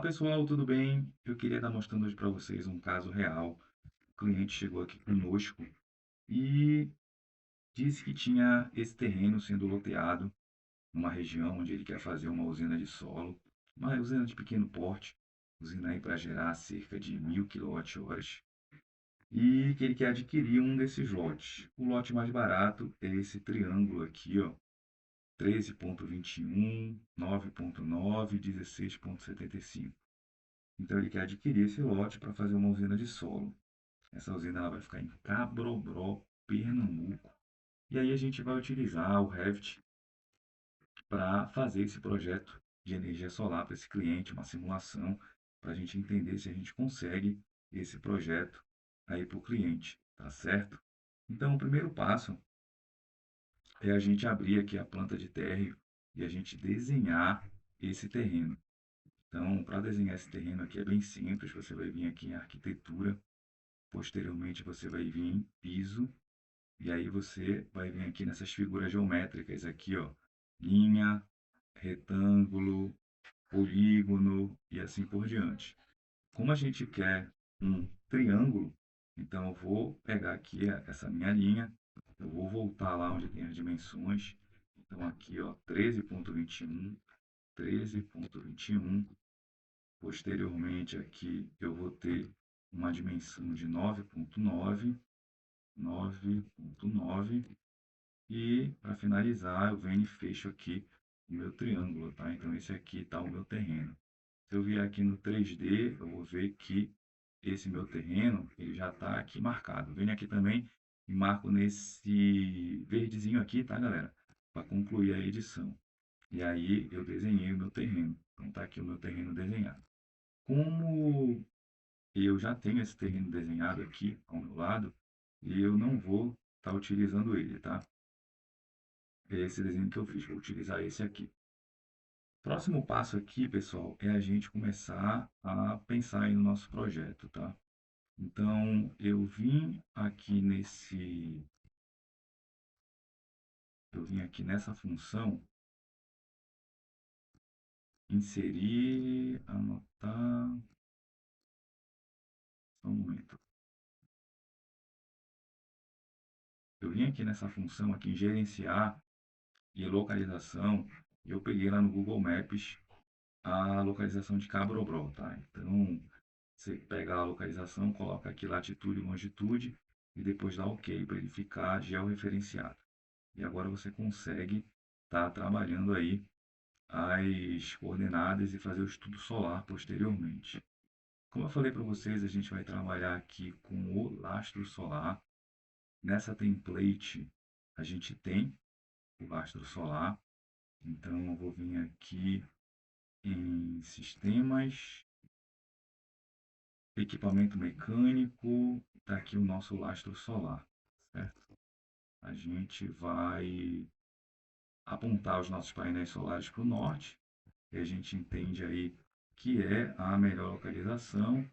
pessoal, tudo bem? Eu queria estar mostrando hoje para vocês um caso real. O cliente chegou aqui conosco e disse que tinha esse terreno sendo loteado numa região onde ele quer fazer uma usina de solo, uma usina de pequeno porte, usina aí para gerar cerca de 1000 kWh, e que ele quer adquirir um desses lotes. O lote mais barato é esse triângulo aqui, ó, 13,21, 9,9, 16,75. Então ele quer adquirir esse lote para fazer uma usina de solo. Essa usina ela vai ficar em Cabrobró, Pernambuco. E aí a gente vai utilizar o Revit para fazer esse projeto de energia solar para esse cliente, uma simulação, para a gente entender se a gente consegue esse projeto aí para o cliente, tá certo? Então o primeiro passo é a gente abrir aqui a planta de térreo e a gente desenhar esse terreno. Então, para desenhar esse terreno aqui é bem simples, você vai vir aqui em arquitetura. Posteriormente, você vai vir em piso, e aí você vai vir aqui nessas figuras geométricas aqui, ó, linha, retângulo, polígono e assim por diante. Como a gente quer um triângulo, então eu vou pegar aqui essa minha linha, eu vou voltar lá onde tem as dimensões. Então aqui, ó, 13,21, 13,21. Posteriormente aqui eu vou ter uma dimensão de 9,9, 9,9, e para finalizar eu venho e fecho aqui o meu triângulo, tá? Então esse aqui está o meu terreno. Se eu vier aqui no 3D, eu vou ver que esse meu terreno ele já está aqui marcado. Venho aqui também e marco nesse verdezinho aqui, tá, galera? Para concluir a edição. E aí eu desenhei o meu terreno. Então tá aqui o meu terreno desenhado. Como eu já tenho esse terreno desenhado aqui ao meu lado, e eu não vou estar utilizando ele, tá? É esse desenho que eu fiz, vou utilizar esse aqui. Próximo passo aqui, pessoal, é a gente começar a pensar aí no nosso projeto, tá? Então, eu vim aqui nessa função, inserir, anotar, só um momento. Eu vim aqui nessa função aqui em gerenciar e localização, e eu peguei lá no Google Maps a localização de Cabrobró, tá? Então, você pega a localização, coloca aqui latitude e longitude e depois dá OK para ele ficar georreferenciado. E agora você consegue estar trabalhando aí as coordenadas e fazer o estudo solar posteriormente. Como eu falei para vocês, a gente vai trabalhar aqui com o lastro solar. Nessa template a gente tem o lastro solar. Então eu vou vir aqui em sistemas, equipamento mecânico, está aqui o nosso lastro solar, certo? A gente vai apontar os nossos painéis solares para o norte, e a gente entende aí que é a melhor localização.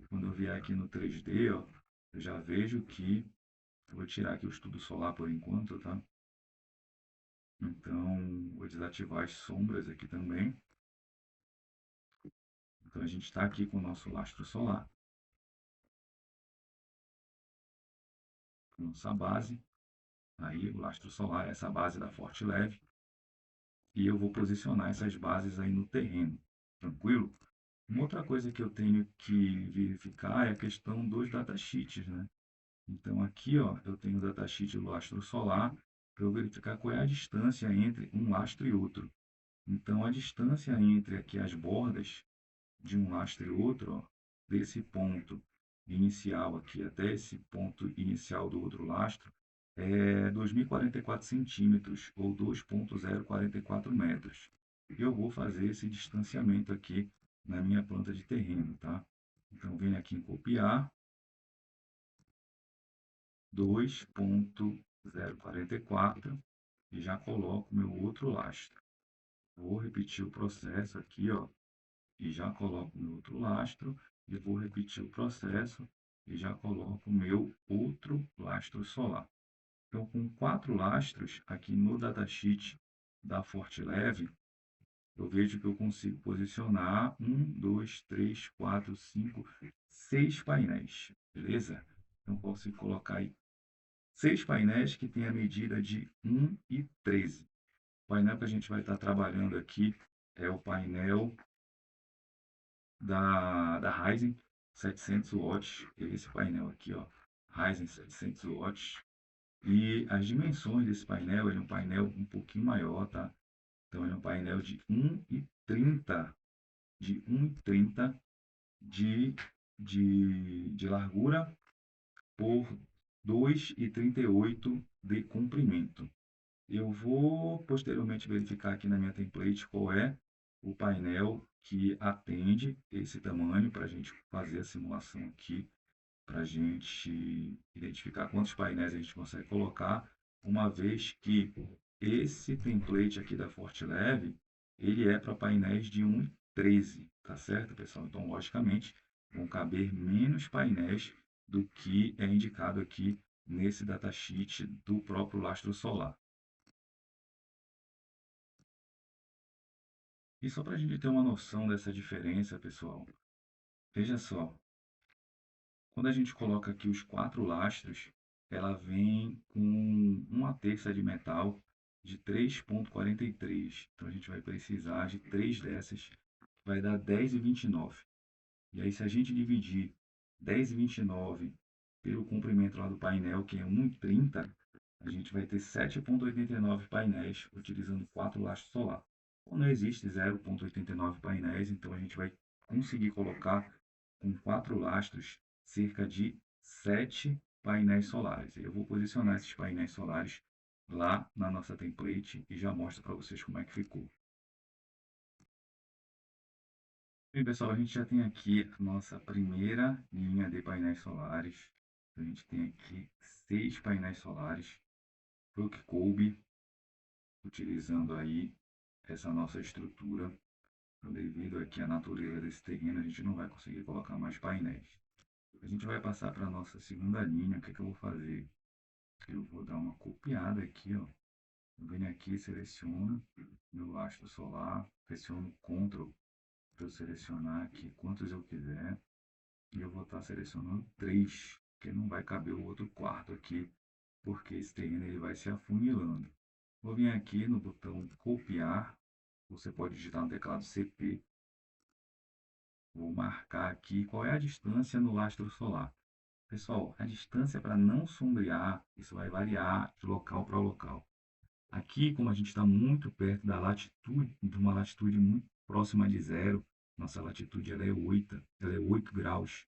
Quando eu vier aqui no 3D, ó, eu já vejo que eu vou tirar aqui o estudo solar por enquanto, tá? Então, vou desativar as sombras aqui também. Então, a gente está aqui com o nosso lastro solar, nossa base. Aí, o lastro solar é essa base da Forte Leve. E eu vou posicionar essas bases aí no terreno, tranquilo? Uma outra coisa que eu tenho que verificar é a questão dos datasheets, né? Então aqui, ó, eu tenho o datasheet do lastro solar para eu verificar qual é a distância entre um lastro e outro. Então a distância entre aqui as bordas de um lastro e outro, ó, desse ponto inicial aqui até esse ponto inicial do outro lastro, é 2.044 centímetros, ou 2,044 metros. Eu vou fazer esse distanciamento aqui na minha planta de terreno, tá? Então, venho aqui em copiar, 2,044, e já coloco meu outro lastro. Vou repetir o processo aqui, ó, e já coloco meu outro lastro, e vou repetir o processo e já coloco meu outro lastro solar. Então, com 4 lastros aqui no datasheet da Forte Leve, eu vejo que eu consigo posicionar 6 painéis, beleza? Então, posso colocar aí 6 painéis que tem a medida de 1,13. O painel que a gente vai estar trabalhando aqui é o painel da Ryzen 700 watts, esse painel aqui, ó, Ryzen 700 watts. E as dimensões desse painel, ele é um painel um pouquinho maior, tá? Então, ele é um painel de 1,30 de, de largura por 2,38 de comprimento. Eu vou posteriormente verificar aqui na minha template qual é o painel que atende esse tamanho para a gente fazer a simulação aqui, para a gente identificar quantos painéis a gente consegue colocar, uma vez que esse template aqui da FortiLab, ele é para painéis de 1,13, tá certo, pessoal? Então, logicamente, vão caber menos painéis do que é indicado aqui nesse datasheet do próprio lastro solar. E só para a gente ter uma noção dessa diferença, pessoal, veja só, quando a gente coloca aqui os 4 lastros, ela vem com uma terça de metal de 3,43. Então a gente vai precisar de 3 dessas, vai dar 10,29. E aí, se a gente dividir 10,29 pelo comprimento lá do painel, que é 1,30, a gente vai ter 7,89 painéis utilizando 4 lastros solar. Não existe 0,89 painéis, então a gente vai conseguir colocar com 4 lastros cerca de 7 painéis solares. Eu vou posicionar esses painéis solares lá na nossa template e já mostro para vocês como é que ficou. Bem, pessoal, a gente já tem aqui a nossa primeira linha de painéis solares. A gente tem aqui 6 painéis solares. Foi o que coube, utilizando aí essa nossa estrutura. Então, devido aqui à natureza desse terreno, a gente não vai conseguir colocar mais painéis. A gente vai passar para a nossa segunda linha. O que, é que eu vou fazer? Eu vou dar uma copiada aqui, ó. Eu venho aqui, seleciono meu lastro solar, pressiono Ctrl para eu selecionar aqui quantos eu quiser. E eu vou estar selecionando 3, porque não vai caber o outro quarto aqui, porque esse terreno ele vai se afunilando. Vou vir aqui no botão copiar, você pode digitar no teclado CP. Vou marcar aqui qual é a distância no lastro solar. Pessoal, a distância para não sombrear, isso vai variar de local para local. Aqui, como a gente está muito perto da latitude, de uma latitude muito próxima de zero, nossa latitude ela é 8 graus.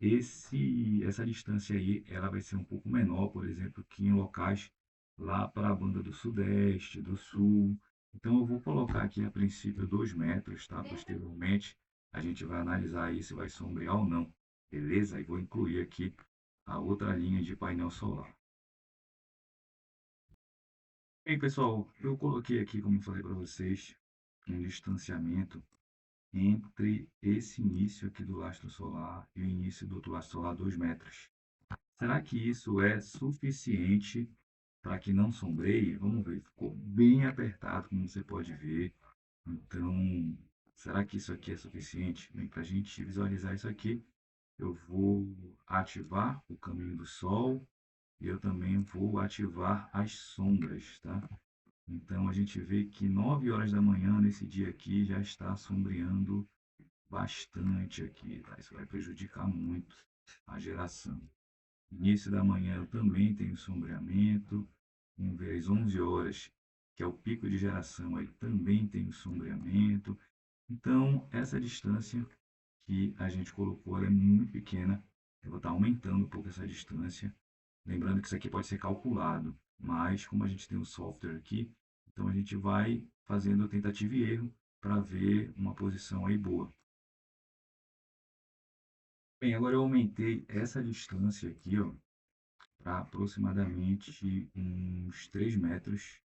Essa distância aí, ela vai ser um pouco menor, por exemplo, que em locais lá para a banda do Sudeste, do Sul. Então, eu vou colocar aqui a princípio 2 metros, tá? Posteriormente, a gente vai analisar aí se vai sombrear ou não, beleza? E vou incluir aqui a outra linha de painel solar. Bem, pessoal, eu coloquei aqui, como eu falei para vocês, um distanciamento entre esse início aqui do lastro solar e o início do outro lastro solar, 2 metros. Será que isso é suficiente para que não sombreie? Vamos ver, ficou bem apertado, como você pode ver. Então, será que isso aqui é suficiente? Bem, para a gente visualizar isso aqui, eu vou ativar o caminho do sol e eu também vou ativar as sombras, tá? Então, a gente vê que 9 horas da manhã, nesse dia aqui, já está sombreando bastante aqui, tá? Isso vai prejudicar muito a geração. Início da manhã eu também tenho sombreamento. Vamos ver às 11 horas, que é o pico de geração, aí também tem sombreamento. Então, essa distância que a gente colocou ela é muito pequena. Eu vou estar aumentando um pouco essa distância. Lembrando que isso aqui pode ser calculado, mas como a gente tem o software aqui, então a gente vai fazendo tentativa e erro para ver uma posição aí boa. Bem, agora eu aumentei essa distância aqui, ó, para aproximadamente uns 3 metros,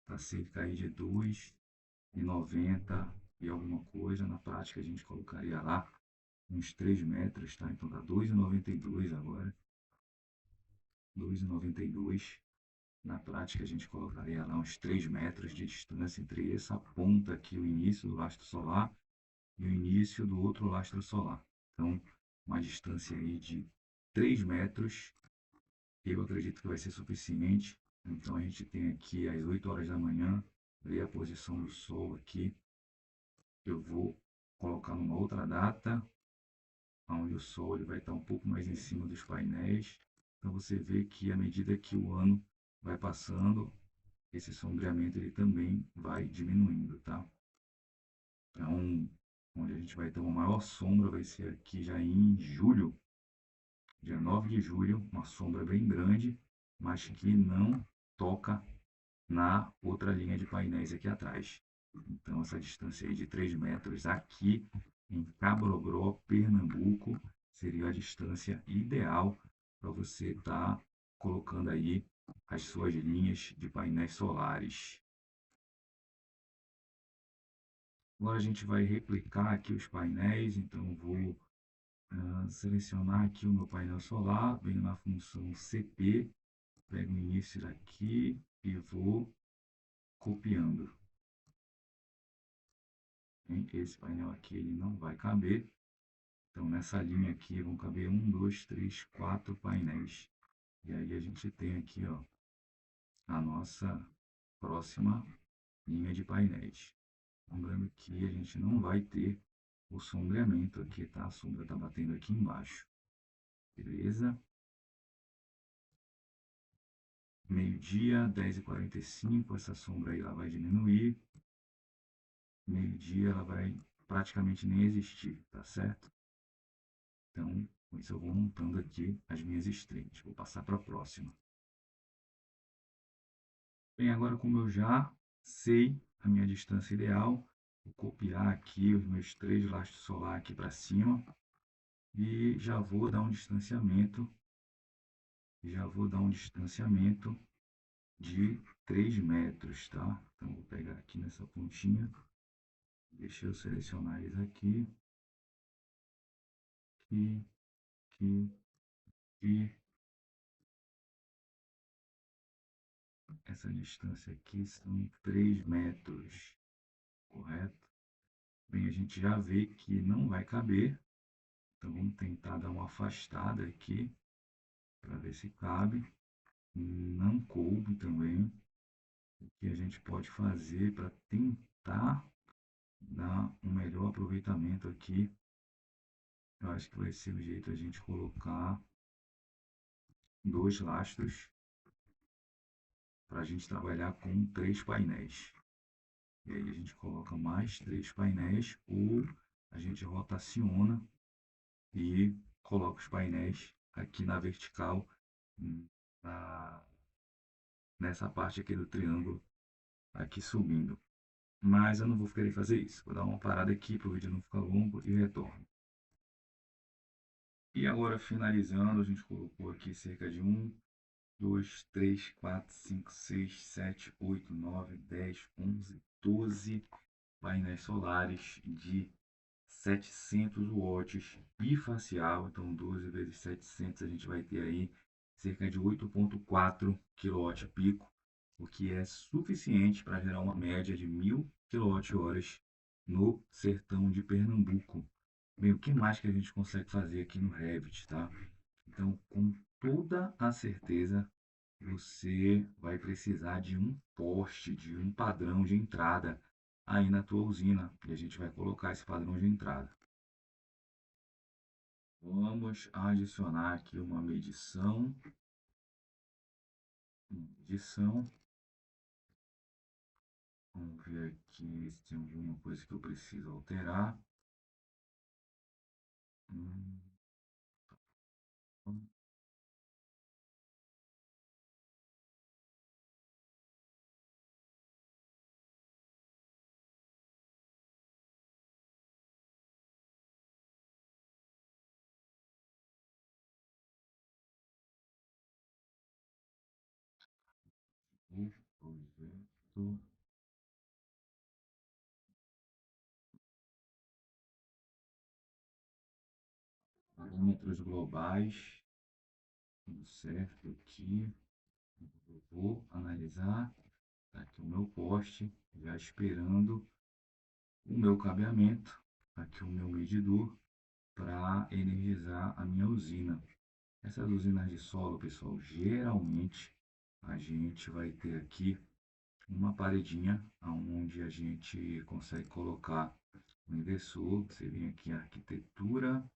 tá cerca aí de 2,90 e alguma coisa. Na prática a gente colocaria lá uns 3 metros, tá? Então dá 2,92 agora, 2,92. Na prática, a gente colocaria lá uns 3 metros de distância entre essa ponta aqui, o início do lastro solar, e o início do outro lastro solar. Então, uma distância aí de 3 metros, eu acredito que vai ser suficiente. Então, a gente tem aqui às 8 horas da manhã, ver a posição do Sol aqui. Eu vou colocar numa outra data, onde o Sol ele vai estar um pouco mais em cima dos painéis. Então, você vê que à medida que o ano vai passando, esse sombreamento ele também vai diminuindo, tá? Então, onde a gente vai ter uma maior sombra vai ser aqui já em julho, dia 9 de julho, uma sombra bem grande, mas que não toca na outra linha de painéis aqui atrás. Então, essa distância aí de 3 metros aqui em Cabrobó, Pernambuco, seria a distância ideal para você estar colocando aí as suas linhas de painéis solares. Agora a gente vai replicar aqui os painéis, então vou selecionar aqui o meu painel solar, venho na função CP, pego o início daqui e vou copiando. Esse painel aqui ele não vai caber, então nessa linha aqui vão caber 4 painéis. E aí a gente tem aqui ó, a nossa próxima linha de painéis. Lembrando que a gente não vai ter o sombreamento aqui, tá? A sombra está batendo aqui embaixo. Beleza? Meio-dia, 10h45, essa sombra aí ela vai diminuir. Meio-dia ela vai praticamente nem existir, tá certo? Então, com isso eu vou montando aqui as minhas strings. Vou passar para a próxima. Bem, agora como eu já sei a minha distância ideal, vou copiar aqui os meus 3 lastros solar aqui para cima e já vou dar um distanciamento, de 3 metros, tá? Então, vou pegar aqui nessa pontinha, deixa eu selecionar eles aqui, aqui, aqui, e essa distância aqui são 3 metros, correto? Bem, a gente já vê que não vai caber, então vamos tentar dar uma afastada aqui, para ver se cabe. Não coube também. O que a gente pode fazer para tentar dar um melhor aproveitamento aqui, eu acho que vai ser o jeito a gente colocar 2 lastros para a gente trabalhar com 3 painéis. E aí a gente coloca mais 3 painéis ou a gente rotaciona e coloca os painéis aqui na vertical, na, nessa parte aqui do triângulo, aqui subindo. Mas eu não vou querer fazer isso. Vou dar uma parada aqui para o vídeo não ficar longo e retorno. E agora finalizando, a gente colocou aqui cerca de 2, 3, 4, 5, 6, 7, 8, 9, 10, 11, 12 painéis solares de 700 watts bifacial. Então 12 vezes 700 a gente vai ter aí cerca de 8,4 kW pico, o que é suficiente para gerar uma média de 1000 kWh no sertão de Pernambuco. Bem, o que mais que a gente consegue fazer aqui no Revit, tá? Então, com toda a certeza, você vai precisar de um poste, de um padrão de entrada aí na tua usina. E a gente vai colocar esse padrão de entrada. Vamos adicionar aqui uma medição. Vamos ver aqui se tem alguma coisa que eu preciso alterar. Hum, projeto. Parâmetros globais. Tudo certo aqui. Eu vou analisar, tá aqui o meu poste, já esperando o meu cabeamento, aqui o meu medidor, para energizar a minha usina. Essas usinas de solo, pessoal, geralmente a gente vai ter aqui uma paredinha onde a gente consegue colocar o inversor. Você vem aqui em arquitetura,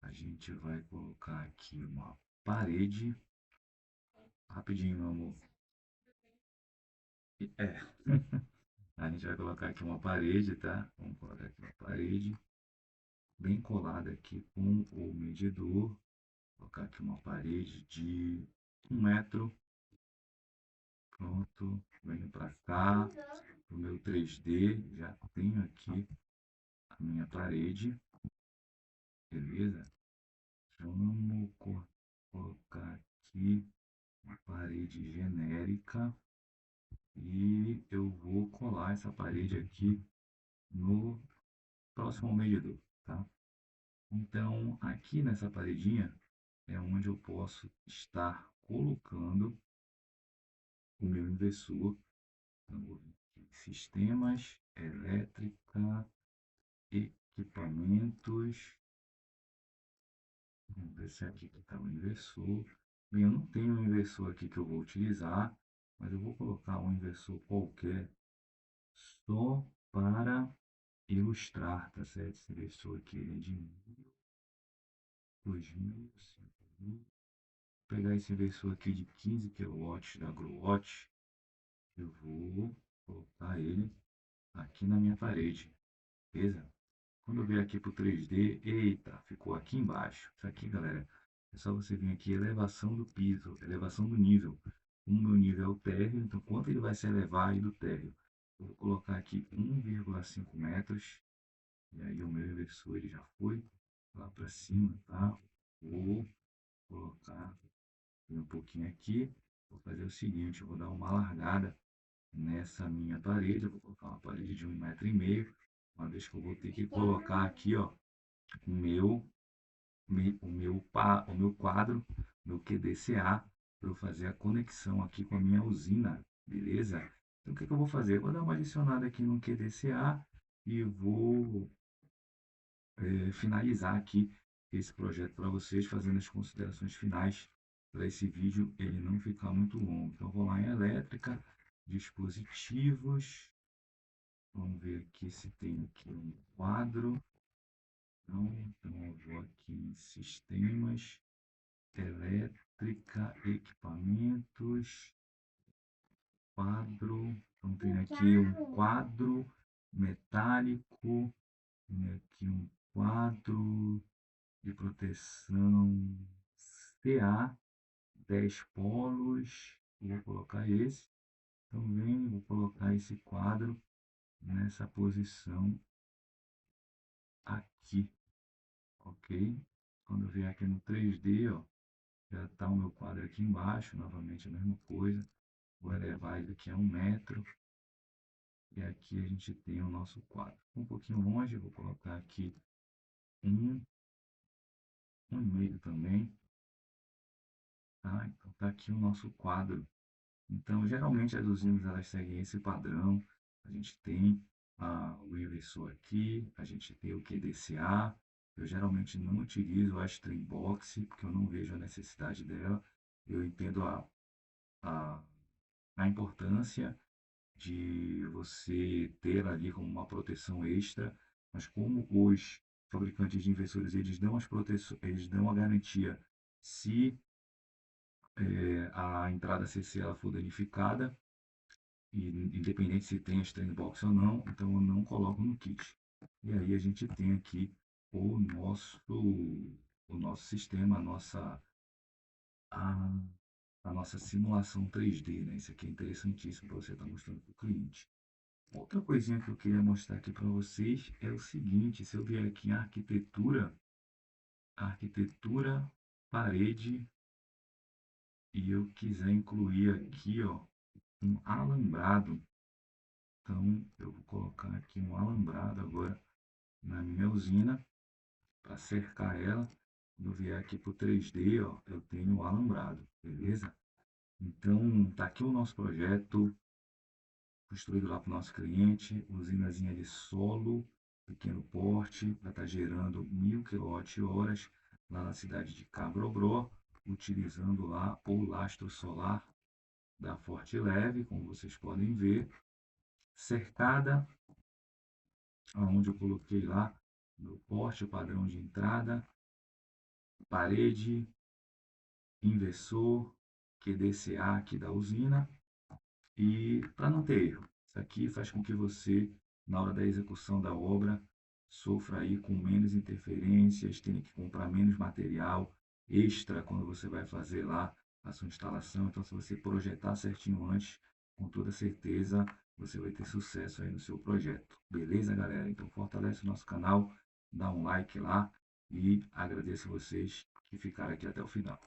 a gente vai colocar aqui uma parede. Rapidinho, meu amor. É, a gente vai colocar aqui uma parede, tá? Vamos colocar aqui uma parede bem colada aqui com o medidor. Colocar aqui uma parede de 1 metro. Pronto, venho para cá, o meu 3D, já tenho aqui a minha parede, beleza? Vamos colocar aqui uma parede genérica e eu vou colar essa parede aqui no próximo medidor, tá? Então, aqui nessa paredinha é onde eu posso estar colocando o meu inversor. Então, vou vir aqui, sistemas, elétrica, equipamentos. Vamos ver se aqui está o inversor. Bem, eu não tenho um inversor aqui que eu vou utilizar, mas eu vou colocar um inversor qualquer só para ilustrar, tá certo? Esse inversor aqui ele é de 1000, 2000, 5000. Vou pegar esse inversor aqui de 15 kW da Growatt, eu vou colocar ele aqui na minha parede, beleza? Quando eu vier aqui para o 3D, eita, ficou aqui embaixo. Isso aqui, galera, é só você vir aqui, elevação do piso, elevação do nível. O meu nível é o térreo, então quanto ele vai se elevar aí do térreo? Eu vou colocar aqui 1,5 metros, e aí o meu inversor ele já foi lá para cima, tá? Vou colocar um pouquinho aqui, vou fazer o seguinte, eu vou dar uma largada nessa minha parede, eu vou colocar uma parede de 1,5 m, uma vez que eu vou ter que colocar aqui, ó, o meu, o meu quadro, meu QDCA, para eu fazer a conexão aqui com a minha usina, beleza? Então, o que, que eu vou fazer? Eu vou dar uma adicionada aqui no QDCA e vou finalizar aqui esse projeto para vocês, fazendo as considerações finais para esse vídeo ele não ficar muito longo. Então, eu vou lá em elétrica, dispositivos, vamos ver aqui se tem aqui um quadro. Não, então eu vou aqui em sistemas, elétrica, equipamentos, quadro. Então tem aqui um quadro metálico, tem aqui um quadro de proteção CA, 10 polos. Vou colocar esse. Então vem, vou colocar esse quadro nessa posição aqui, ok? Quando eu vier aqui no 3D, ó, já está o meu quadro aqui embaixo, novamente a mesma coisa. Vou elevar ele aqui a 1 metro. E aqui a gente tem o nosso quadro. Um pouquinho longe, vou colocar aqui 1,5 também. Tá? Então tá aqui o nosso quadro. Então, geralmente as usinas elas seguem esse padrão. A gente tem o inversor aqui, a gente tem o QDCA. Eu geralmente não utilizo a Stream Box, porque eu não vejo a necessidade dela. Eu entendo a, a importância de você ter ali como uma proteção extra, mas como os fabricantes de inversores eles dão as proteções, eles dão a garantia se a entrada CC ela for danificada, e independente se tem a strain box ou não, então eu não coloco no kit. E aí a gente tem aqui o nosso o nosso sistema, a, a nossa simulação 3D, né? Isso aqui é interessantíssimo para você estar mostrando para o cliente. Outra coisinha que eu queria mostrar aqui para vocês é o seguinte: se eu vier aqui em arquitetura, parede, e eu quiser incluir aqui, ó, um alambrado, então eu vou colocar aqui um alambrado agora na minha usina para cercar ela. Quando eu vier aqui para o 3D, ó, eu tenho o alambrado, beleza? Então, tá aqui o nosso projeto, construído lá para o nosso cliente, usinazinha de solo, pequeno porte, vai estar gerando 1000 kWh lá na cidade de Cabrobró, utilizando lá o lastro solar da Forte Leve, como vocês podem ver, cercada, onde eu coloquei lá no porte padrão de entrada, parede, inversor, QDCA aqui da usina, e para não ter erro. Isso aqui faz com que você, na hora da execução da obra, sofra aí com menos interferências, tenha que comprar menos material extra quando você vai fazer lá a sua instalação. Então, se você projetar certinho antes, com toda certeza você vai ter sucesso aí no seu projeto. Beleza, galera? Então, fortalece o nosso canal, dá um like lá e agradeço vocês que ficaram aqui até o final.